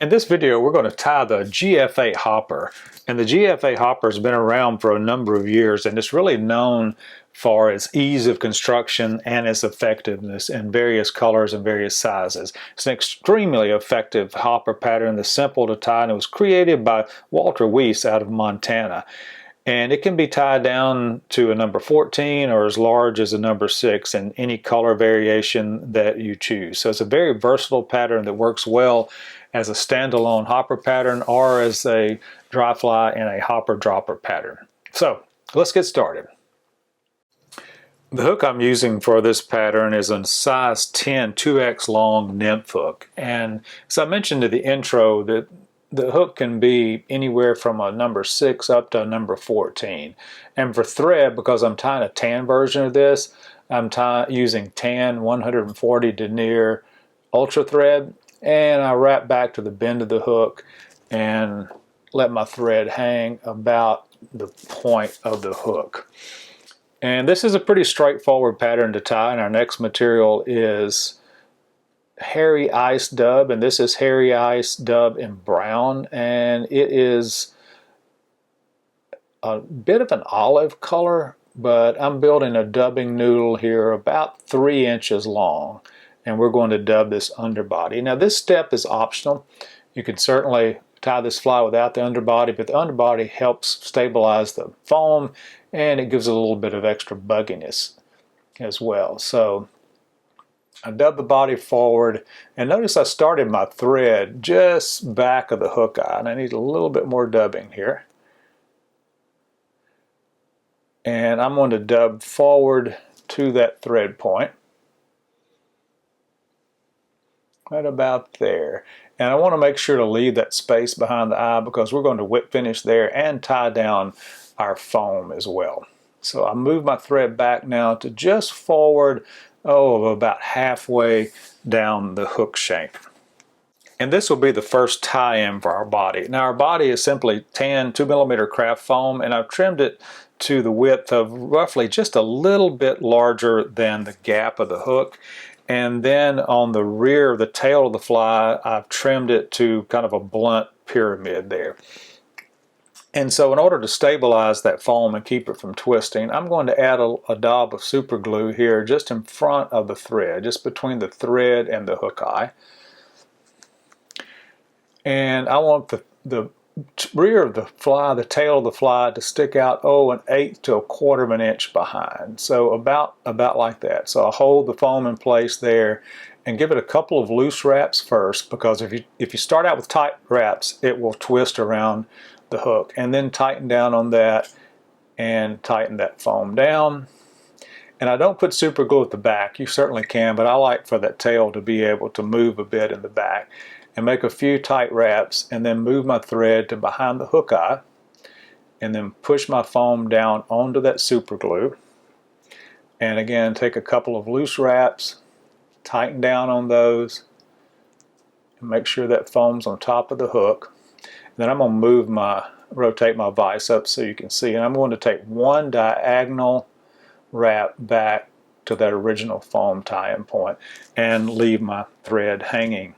In this video, we're going to tie the GFA Hopper. And the GFA Hopper has been around for a number of years, and it's really known for its ease of construction and its effectiveness in various colors and various sizes. It's an extremely effective hopper pattern that's simple to tie, and it was created by Walter Wiese out of Montana. And it can be tied down to a number 14 or as large as a number 6 in any color variation that you choose. So it's a very versatile pattern that works well as a standalone hopper pattern or as a dry fly in a hopper dropper pattern. So let's get started. The hook I'm using for this pattern is a size 10 2x long nymph hook. And as I mentioned in the intro, that the hook can be anywhere from a number 6 up to a number 14. And for thread, because I'm tying a tan version of this, I'm using tan 140 denier ultra thread, and I wrap back to the bend of the hook and let my thread hang about the point of the hook. And this is a pretty straightforward pattern to tie, and our next material is Hare E Ice dub, and this is Hare E Ice dub in brown, and it is a bit of an olive color, but I'm building a dubbing noodle here about 3 inches long, and we're going to dub this underbody. Now this step is optional. You can certainly tie this fly without the underbody, but the underbody helps stabilize the foam, and it gives it a little bit of extra bugginess as well. So I dub the body forward, and notice I started my thread just back of the hook eye, and I need a little bit more dubbing here. And I'm going to dub forward to that thread point, right about there. And I want to make sure to leave that space behind the eye because we're going to whip finish there and tie down our foam as well. So I move my thread back now to just forward, about halfway down the hook shank. And this will be the first tie-in for our body. Now our body is simply tan 2mm craft foam, and I've trimmed it to the width of roughly just a little bit larger than the gap of the hook. And then on the rear of the tail of the fly, I've trimmed it to kind of a blunt pyramid there. And so in order to stabilize that foam and keep it from twisting, I'm going to add a dab of super glue here just in front of the thread, just between the thread and the hook eye. And I want the rear of the fly, the tail of the fly, to stick out 1/8 to 1/4 of an inch behind. So about like that. So I'll hold the foam in place there and give it a couple of loose wraps first, because if you start out with tight wraps, it will twist around the hook, and then tighten down on that and tighten that foam down. And I don't put super glue at the back. You certainly can, but I like for that tail to be able to move a bit in the back. And make a few tight wraps, and then move my thread to behind the hook eye, and then push my foam down onto that super glue. And again, take a couple of loose wraps, tighten down on those, and make sure that foam's on top of the hook. And then I'm going to rotate my vise up so you can see, and I'm going to take one diagonal wrap back to that original foam tie-in point and leave my thread hanging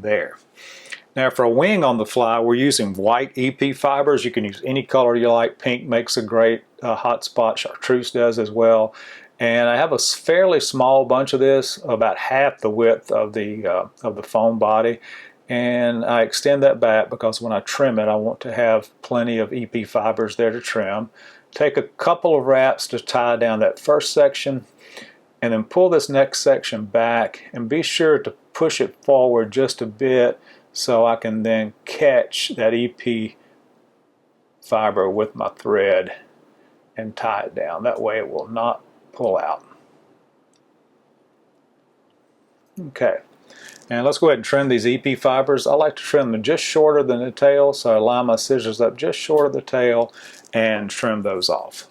there. Now for a wing on the fly, we're using white EP fibers. You can use any color you like. Pink makes a great hot spot. Chartreuse does as well. And I have a fairly small bunch of this, about half the width of the foam body. And I extend that back because when I trim it, I want to have plenty of EP fibers there to trim. Take a couple of wraps to tie down that first section, and then pull this next section back, and be sure to push it forward just a bit so I can then catch that EP fiber with my thread and tie it down. That way it will not pull out. Okay, and let's go ahead and trim these EP fibers. I like to trim them just shorter than the tail, so I line my scissors up just short of the tail and trim those off.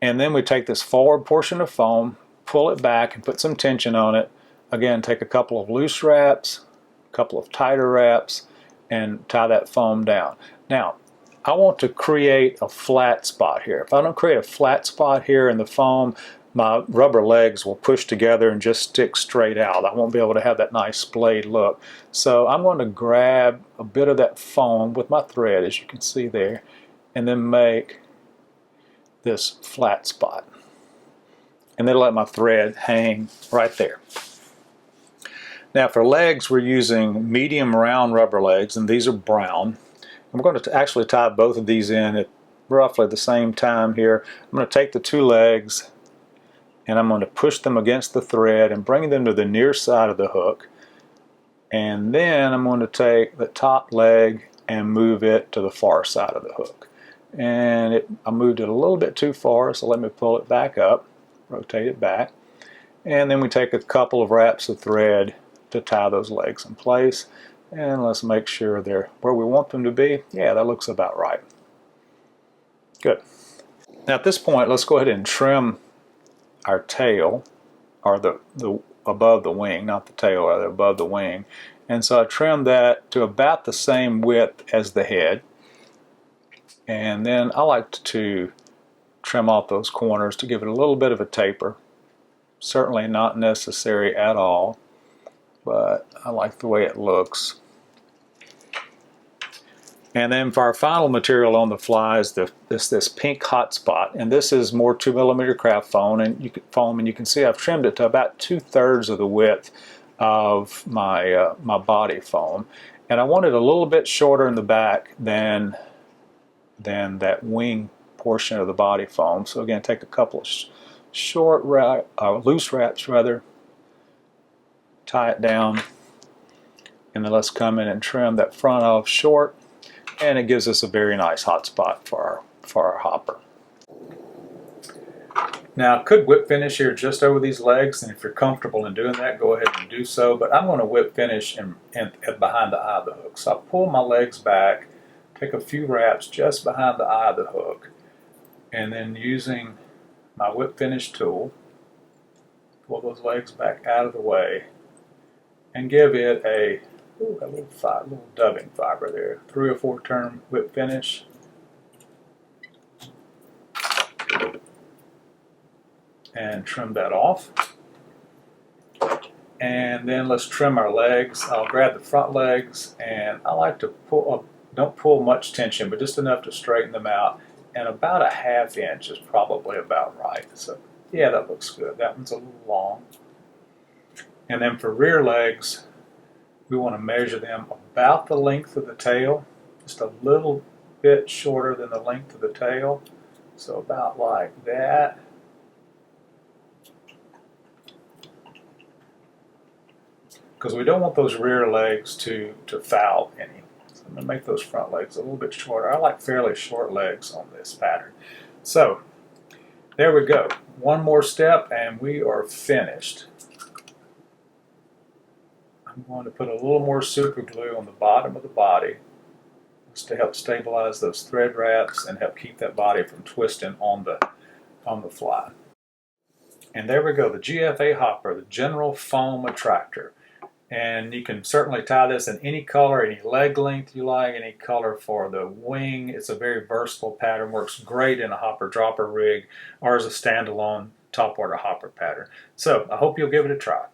And then we take this forward portion of foam, pull it back and put some tension on it. Again, take a couple of loose wraps, a couple of tighter wraps, and tie that foam down. Now, I want to create a flat spot here. If I don't create a flat spot here in the foam, my rubber legs will push together and just stick straight out. I won't be able to have that nice splayed look. So I'm going to grab a bit of that foam with my thread, as you can see there, and then make this flat spot. And then let my thread hang right there. Now for legs, we're using medium round rubber legs, and these are brown. I'm going to actually tie both of these in at roughly the same time here. I'm going to take the two legs and I'm going to push them against the thread and bring them to the near side of the hook. And then I'm going to take the top leg and move it to the far side of the hook. And I moved it a little bit too far, so let me pull it back up, rotate it back. And then we take a couple of wraps of thread to tie those legs in place. And let's make sure they're where we want them to be. Yeah, that looks about right. Good. Now at this point, let's go ahead and trim our tail, or the above the wing, not the tail, or above the wing. And so I trimmed that to about the same width as the head. And then I like to trim off those corners to give it a little bit of a taper. Certainly not necessary at all, but I like the way it looks. And then for our final material on the fly is this pink hot spot, and this is more 2mm craft foam, and you can see I've trimmed it to about 2/3 of the width of my my body foam, and I want it a little bit shorter in the back than that wing portion of the body foam. So again, take a couple of loose wraps rather, tie it down, and then let's come in and trim that front off short. And it gives us a very nice hot spot for our hopper. Now I could whip finish here just over these legs, and if you're comfortable in doing that, go ahead and do so, but I'm going to whip finish behind the eye of the hook. So I pull my legs back, take a few wraps just behind the eye of the hook, and then using my whip finish tool, pull those legs back out of the way and give it a little dubbing fiber there. 3 or 4 turn whip finish. And trim that off. And then let's trim our legs. I'll grab the front legs, and I like to pull up, don't pull much tension, but just enough to straighten them out. And about a 1/2 inch is probably about right. So yeah, that looks good. That one's a little long. And then for rear legs, we want to measure them about the length of the tail, just a little bit shorter than the length of the tail. So about like that. Because we don't want those rear legs to foul any. So I'm going to make those front legs a little bit shorter. I like fairly short legs on this pattern. So there we go. One more step and we are finished. I'm going to put a little more super glue on the bottom of the body just to help stabilize those thread wraps and help keep that body from twisting on the fly. And there we go, the GFA Hopper, the General Foam Attractor. And you can certainly tie this in any color, any leg length you like, any color for the wing. It's a very versatile pattern, works great in a hopper dropper rig or as a standalone topwater hopper pattern. So I hope you'll give it a try.